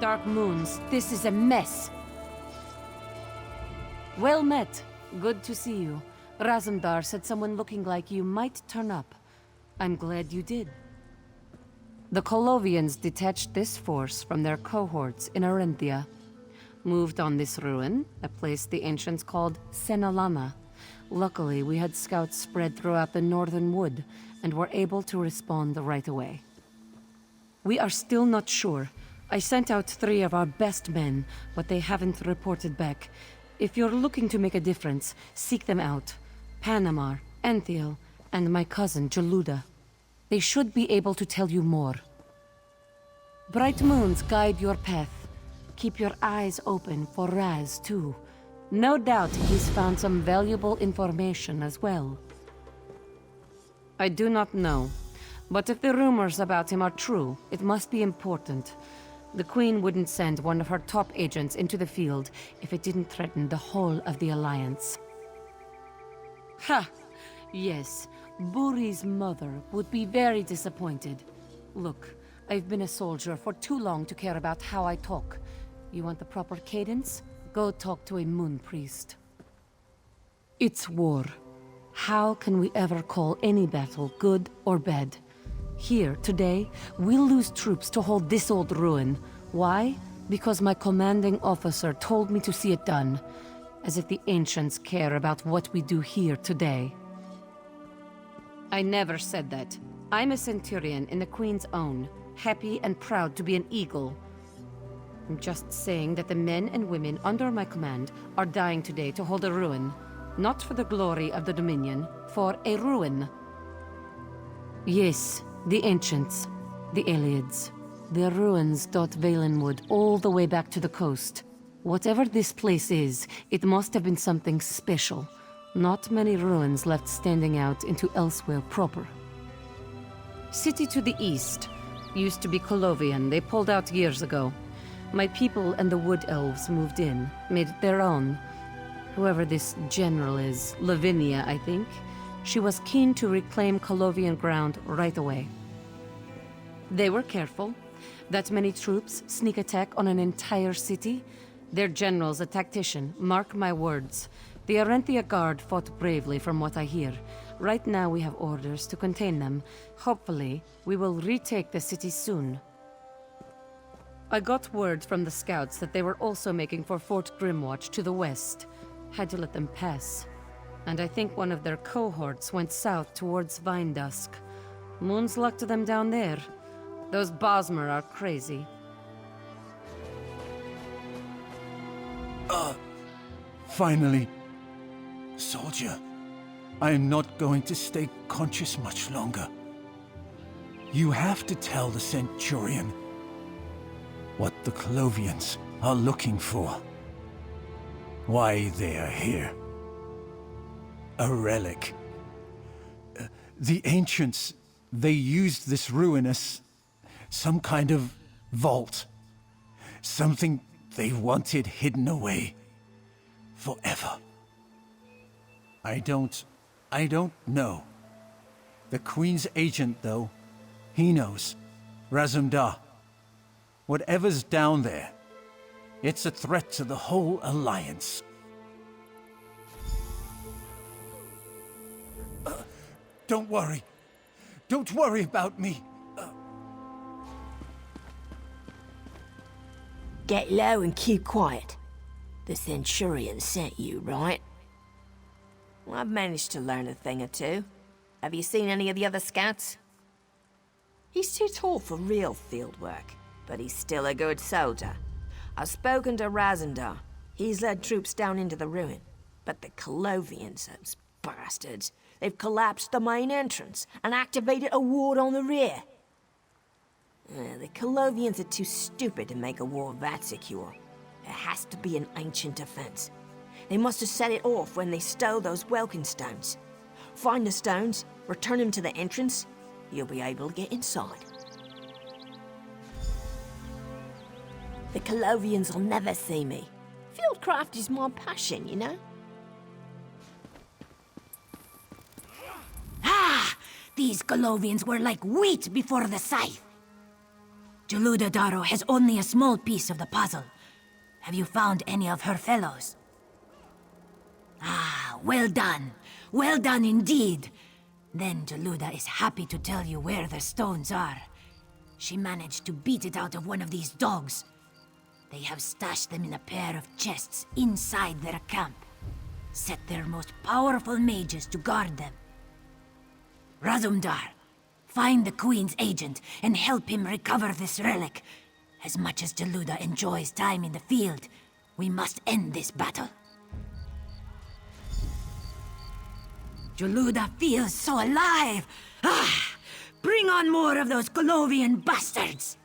Dark Moons, this is a mess. Well met. Good to see you. Razum-dar said someone looking like you might turn up. I'm glad you did. The Colovians detached this force from their cohorts in Arenthia. Moved on this ruin, a place the ancients called Senalana. Luckily, we had scouts spread throughout the northern wood, and were able to respond right away. We are still not sure. I sent out 3 of our best men, but they haven't reported back. If you're looking to make a difference, seek them out. Panamar, Anthiel, and my cousin, Jaluda. They should be able to tell you more. Bright moons guide your path. Keep your eyes open for Raz, too. No doubt he's found some valuable information as well. I do not know. But if the rumors about him are true, it must be important. The Queen wouldn't send one of her top agents into the field if it didn't threaten the whole of the Alliance. Ha! Yes, Buri's mother would be very disappointed. Look, I've been a soldier for too long to care about how I talk. You want the proper cadence? Go talk to a moon priest. It's war. How can we ever call any battle good or bad? Here, today, we'll lose troops to hold this old ruin. Why? Because my commanding officer told me to see it done. As if the ancients care about what we do here today. I never said that. I'm a centurion in the Queen's own, happy and proud to be an eagle. I'm just saying that the men and women under my command are dying today to hold a ruin. Not for the glory of the Dominion, for a ruin. Yes, the ancients, the Eliads. Their ruins dot Valenwood all the way back to the coast. Whatever this place is, it must have been something special. Not many ruins left standing out into elsewhere proper. City to the east. Used to be Colovian, they pulled out years ago. My people and the Wood Elves moved in, made it their own. Whoever this general is, Lavinia, I think, she was keen to reclaim Colovian ground right away. They were careful. That many troops sneak attack on an entire city? Their general's a tactician, mark my words. The Arenthia Guard fought bravely from what I hear. Right now we have orders to contain them. Hopefully, we will retake the city soon. I got word from the scouts that they were also making for Fort Grimwatch to the west. Had to let them pass. And I think one of their cohorts went south towards Vinedusk. Moon's luck to them down there. Those Bosmer are crazy. Finally. Soldier, I am not going to stay conscious much longer. You have to tell the Centurion what the Colovians are looking for. Why they are here. A relic. The ancients, they used this ruin as some kind of vault. Something they wanted hidden away. Forever. I don't know. The Queen's agent, though, he knows. Razum-dar. Whatever's down there, it's a threat to the whole Alliance. Don't worry. Don't worry about me. Get low and keep quiet. The Centurion sent you, right? Well, I've managed to learn a thing or two. Have you seen any of the other scouts? He's too tall for real field work, but he's still a good soldier. I've spoken to Razum-dar. He's led troops down into the ruin. But the Colovians, those bastards, they've collapsed the main entrance and activated a ward on the rear. The Colovians are too stupid to make a wall that secure. It has to be an ancient defense. They must have set it off when they stole those Welkin stones. Find the stones, return them to the entrance, you'll be able to get inside. The Colovians will never see me. Fieldcraft is my passion, you know? Ah! These Colovians were like wheat before the scythe. Jaluda Daro has only a small piece of the puzzle. Have you found any of her fellows? Ah, well done. Well done indeed. Then Jaluda is happy to tell you where the stones are. She managed to beat it out of one of these dogs. They have stashed them in a pair of chests inside their camp. Set their most powerful mages to guard them. Razum-dar, find the Queen's agent and help him recover this relic. As much as Jaluda enjoys time in the field, we must end this battle. Jaluda feels so alive! Ah! Bring on more of those Colovian bastards!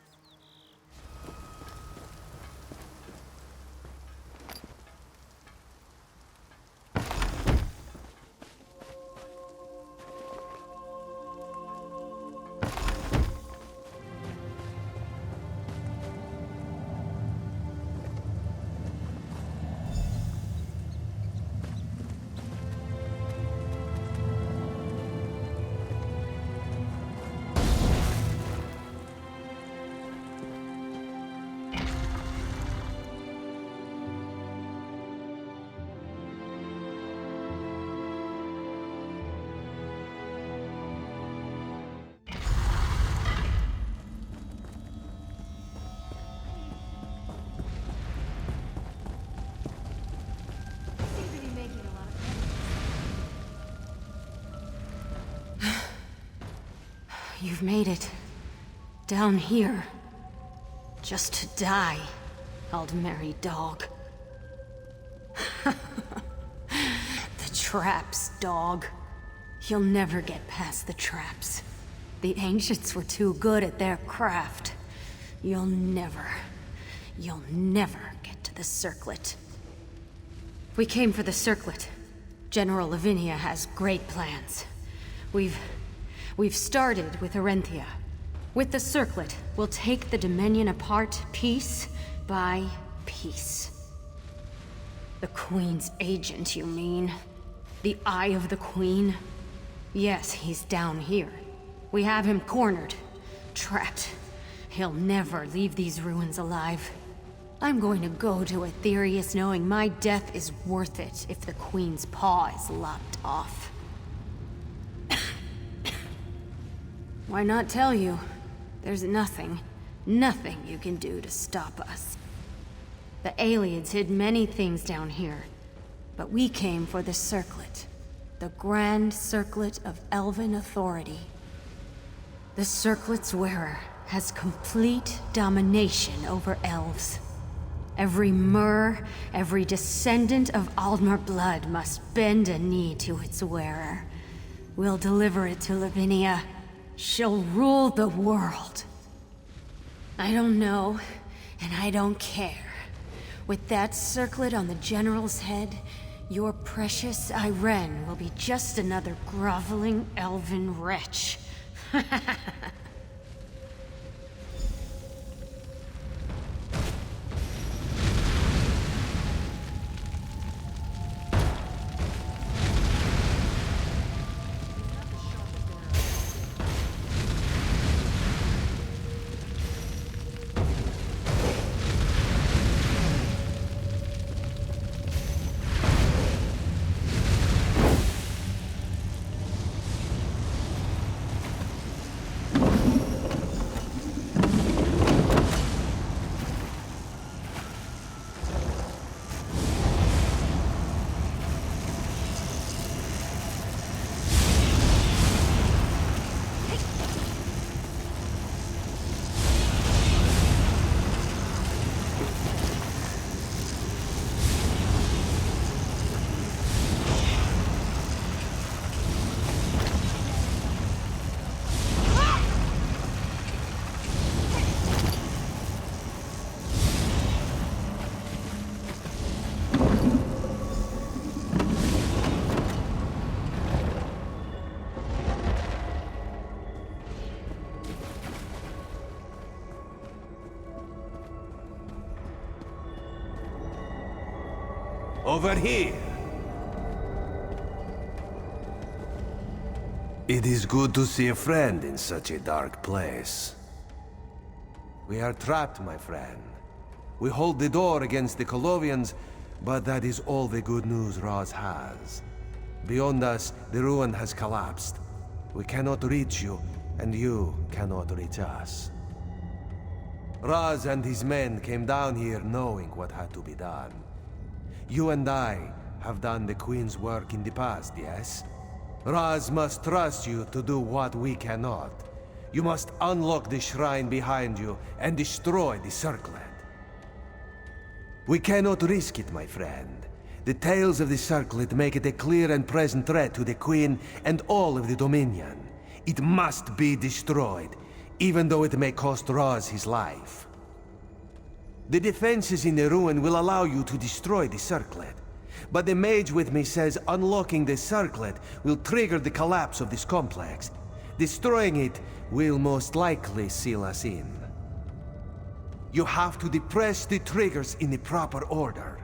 You've made it. Down here. Just to die, Aldmeri dog. The traps, dog. You'll never get past the traps. The ancients were too good at their craft. You'll never get to the circlet. We came for the circlet. General Lavinia has great plans. We've started with Arenthia. With the circlet, we'll take the Dominion apart piece by piece. The Queen's agent, you mean? The Eye of the Queen? Yes, he's down here. We have him cornered, trapped. He'll never leave these ruins alive. I'm going to go to Aetherius knowing my death is worth it if the Queen's paw is lopped off. Why not tell you? There's nothing you can do to stop us. The aliens hid many things down here, but we came for the circlet. The grand circlet of elven authority. The circlet's wearer has complete domination over elves. Every Mer, every descendant of Aldmer blood must bend a knee to its wearer. We'll deliver it to Lavinia. She'll rule the world. I don't know, and I don't care. With that circlet on the General's head, your precious Irene will be just another groveling elven wretch. Over here. It is good to see a friend in such a dark place. We are trapped, my friend. We hold the door against the Colovians, but that is all the good news Raz has. Beyond us, the ruin has collapsed. We cannot reach you, and you cannot reach us. Raz and his men came down here knowing what had to be done. You and I have done the Queen's work in the past, yes? Raz must trust you to do what we cannot. You must unlock the shrine behind you and destroy the circlet. We cannot risk it, my friend. The tales of the circlet make it a clear and present threat to the Queen and all of the Dominion. It must be destroyed, even though it may cost Raz his life. The defenses in the ruin will allow you to destroy the circlet. But the mage with me says unlocking the circlet will trigger the collapse of this complex. Destroying it will most likely seal us in. You have to depress the triggers in the proper order.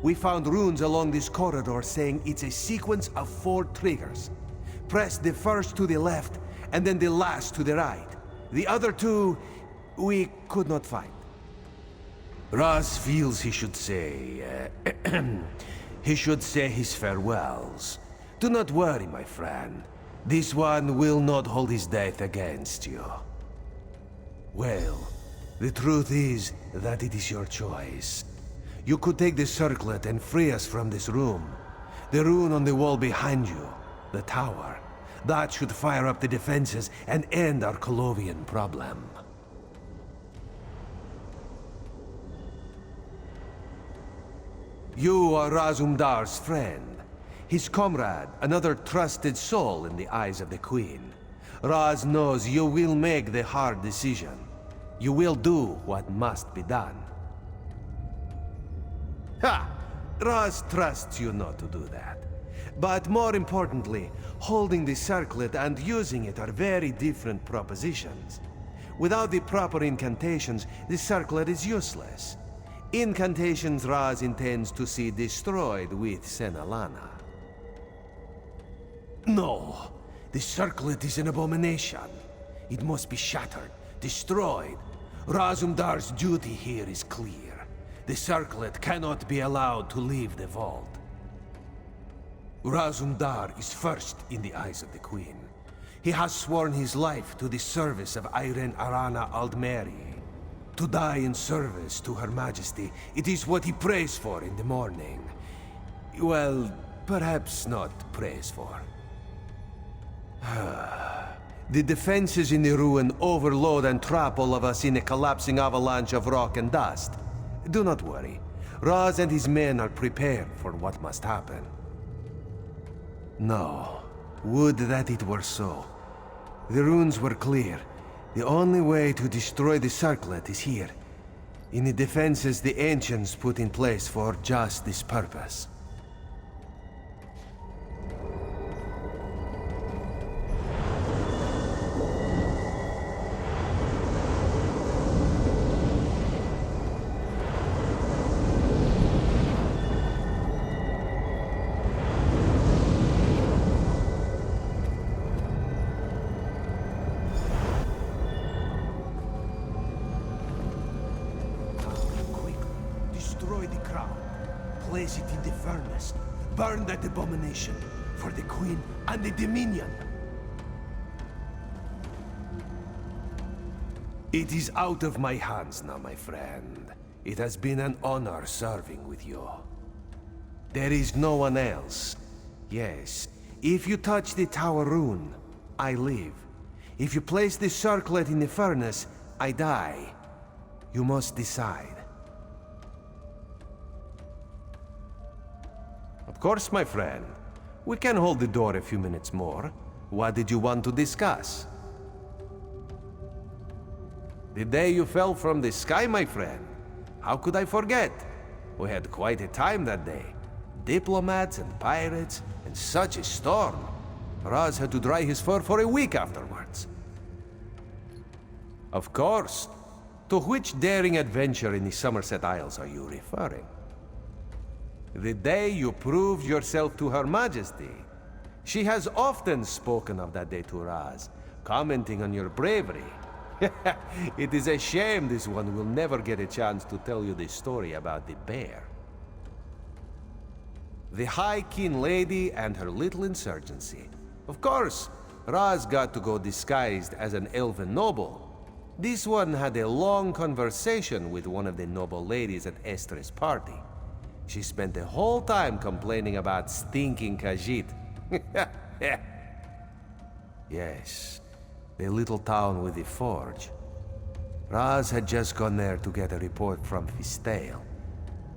We found runes along this corridor saying it's a sequence of 4 triggers. Press the first to the left, and then the last to the right. The other 2, we could not find. Raz feels he should say... he should say his farewells. Do not worry, my friend. This one will not hold his death against you. Well, the truth is that it is your choice. You could take the circlet and free us from this room. The rune on the wall behind you, the tower. That should fire up the defenses and end our Colovian problem. You are Razum-dar's friend. His comrade, another trusted soul in the eyes of the Queen. Raz knows you will make the hard decision. You will do what must be done. Ha! Raz trusts you not to do that. But more importantly, holding the circlet and using it are very different propositions. Without the proper incantations, the circlet is useless. Incantations Raz intends to see destroyed with Senalana. No! The circlet is an abomination. It must be shattered, destroyed. Razum-dar's duty here is clear. The circlet cannot be allowed to leave the vault. Razum-dar is first in the eyes of the Queen. He has sworn his life to the service of Irene Arana Aldmeri. To die in service to Her Majesty, it is what he prays for in the morning. Well, perhaps not prays for. The defenses in the ruin overload and trap all of us in a collapsing avalanche of rock and dust. Do not worry. Raz and his men are prepared for what must happen. No. Would that it were so. The runes were clear. The only way to destroy the circlet is here, in the defenses the ancients put in place for just this purpose. Destroy the crown. Place it in the furnace. Burn that abomination for the Queen and the Dominion. It is out of my hands now, my friend. It has been an honor serving with you. There is no one else. Yes, if you touch the tower rune, I live. If you place the circlet in the furnace, I die. You must decide. Of course, my friend. We can hold the door a few minutes more. What did you want to discuss? The day you fell from the sky, my friend. How could I forget? We had quite a time that day. Diplomats and pirates, and such a storm. Raz had to dry his fur for a week afterwards. Of course. To which daring adventure in the Somerset Isles are you referring? The day you proved yourself to Her Majesty. She has often spoken of that day to Raz, commenting on your bravery. It is a shame this one will never get a chance to tell you the story about the bear. The High King Lady and her little insurgency. Of course, Raz got to go disguised as an elven noble. This one had a long conversation with one of the noble ladies at Estre's party. She spent the whole time complaining about stinking Khajiit. Yes, the little town with the forge. Raz had just gone there to get a report from Fistail.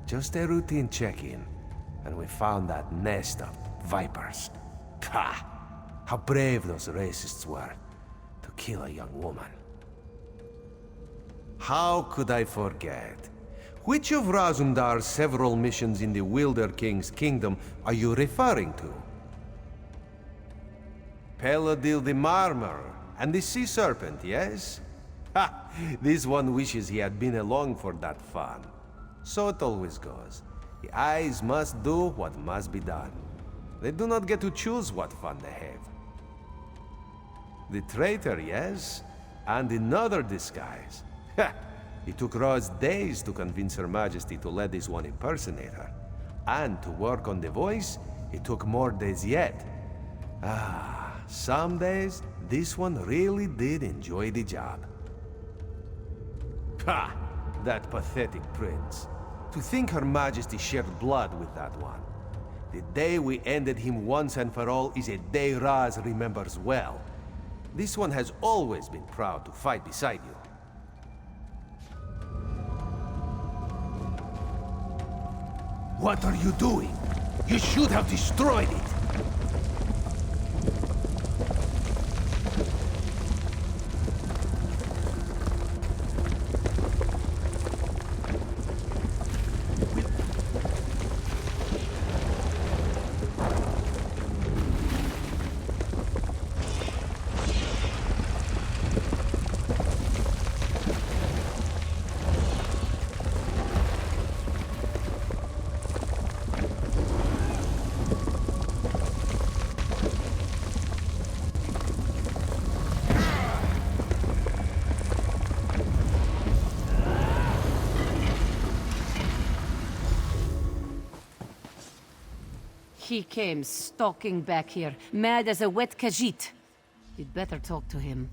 Just a routine check-in, and we found that nest of vipers. Pah! How brave those racists were to kill a young woman. How could I forget? Which of Razum-dar's several missions in the Wilder King's kingdom are you referring to? Peladil the Marmor and the Sea Serpent, yes? Ha! This one wishes he had been along for that fun. So it always goes. The eyes must do what must be done. They do not get to choose what fun they have. The traitor, yes? And another disguise. Ha! It took Roz days to convince Her Majesty to let this one impersonate her. And to work on the voice, it took more days yet. Ah, some days, this one really did enjoy the job. Ha! That pathetic prince. To think Her Majesty shared blood with that one. The day we ended him once and for all is a day Raz remembers well. This one has always been proud to fight beside you. What are you doing? You should have destroyed it! He came stalking back here, mad as a wet Khajiit. You'd better talk to him.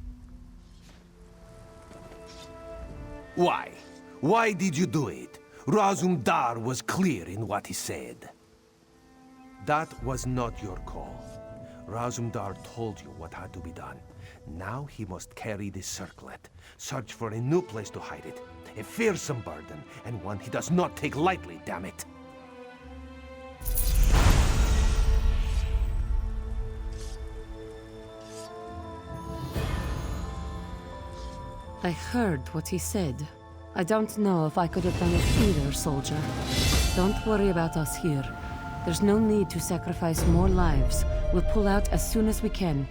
Why? Why did you do it? Razum-dar was clear in what he said. That was not your call. Razum-dar told you what had to be done. Now he must carry this circlet, search for a new place to hide it. A fearsome burden, and one he does not take lightly, damn it. I heard what he said. I don't know if I could have done it either, soldier. Don't worry about us here. There's no need to sacrifice more lives. We'll pull out as soon as we can.